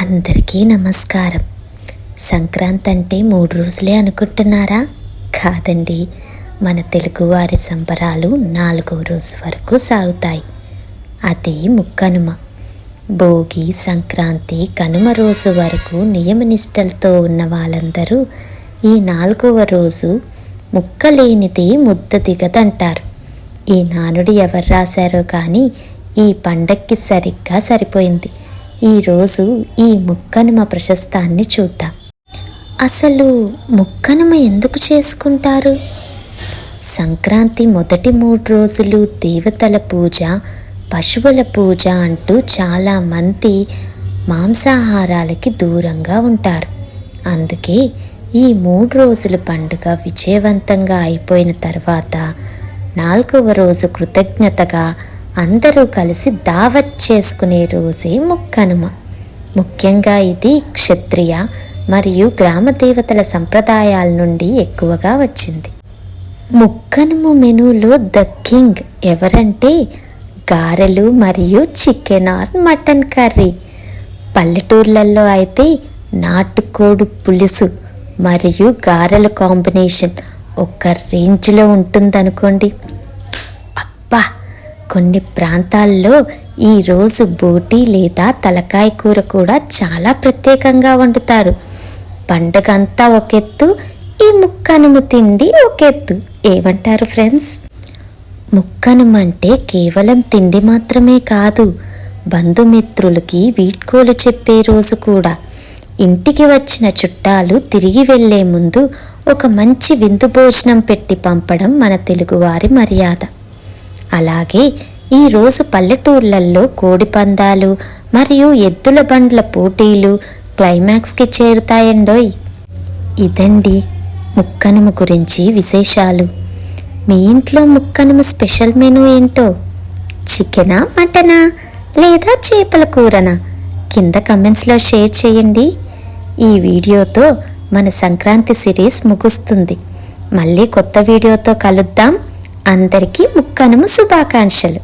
అందరికీ నమస్కారం. సంక్రాంతి అంటే 3 రోజులే అనుకుంటున్నారా? కాదండి, మన తెలుగువారి సంబరాలు 4వ రోజు వరకు సాగుతాయి. అది ముక్కనుమ. భోగి, సంక్రాంతి, కనుమ రోజు వరకు నియమనిష్టలతో ఉన్న వాళ్ళందరూ ఈ 4వ రోజు ముక్కలేనిది ముద్ద దిగదంటారు. ఈ నానుడి ఎవరు రాశారో కానీ ఈ పండక్కి సరిగ్గా సరిపోయింది. ఈరోజు ఈ ముక్కనుమ ప్రశస్తాన్ని చూద్దాం. అసలు ముక్కనుమ ఎందుకు చేసుకుంటారు? సంక్రాంతి మొదటి 3 రోజులు దేవతల పూజ, పశువుల పూజ అంటూ చాలామంది మాంసాహారాలకి దూరంగా ఉంటారు. అందుకే ఈ 3 రోజుల పండుగ విజయవంతంగా అయిపోయిన తర్వాత 4వ రోజు కృతజ్ఞతగా అందరూ కలిసి దావత్ చేసుకునే రోజే ముక్కనుమ. ముఖ్యంగా ఇది క్షత్రియ మరియు గ్రామ దేవతల సంప్రదాయాల నుండి ఎక్కువగా వచ్చింది. ముక్కనుమ మెనూలో ద కింగ్ ఎవరంటే గారెలు మరియు చికెన్ ఆర్ మటన్ కర్రీ. పల్లెటూర్లలో అయితే నాటుకోడి పులుసు మరియు గారెల కాంబినేషన్ ఒక రేంజ్లో ఉంటుందనుకోండి. అబ్బా, కొన్ని ప్రాంతాల్లో ఈరోజు బోటి లేదా తలకాయ కూర కూడా చాలా ప్రత్యేకంగా వండుతారు. పండగంతా ఒకెత్తు, ఈ ముక్కనుమ తిండి ఒకెత్తు. ఏమంటారు ఫ్రెండ్స్? ముక్కనుమ అంటే కేవలం తిండి మాత్రమే కాదు, బంధుమిత్రులకి వీడ్కోలు చెప్పే రోజు కూడా. ఇంటికి వచ్చిన చుట్టాలు తిరిగి వెళ్లే ముందు ఒక మంచి విందు భోజనం పెట్టి పంపడం మన తెలుగువారి మర్యాద. అలాగే ఈరోజు పల్లెటూర్లలో కోడి పందాలు మరియు ఎద్దుల బండ్ల పోటీలు క్లైమాక్స్కి చేరుతాయండోయ్. ఇదండి ముక్కనుమ గురించి విశేషాలు. మీ ఇంట్లో ముక్కనుమ స్పెషల్ మెనూ ఏంటో? చికెనా, మటనా లేదా చేపల కూరనా? కింద కమెంట్స్లో షేర్ చేయండి. ఈ వీడియోతో మన సంక్రాంతి సిరీస్ ముగుస్తుంది. మళ్ళీ కొత్త వీడియోతో కలుద్దాం. అందరికీ ముక్కనుమ శుభాకాంక్షలు.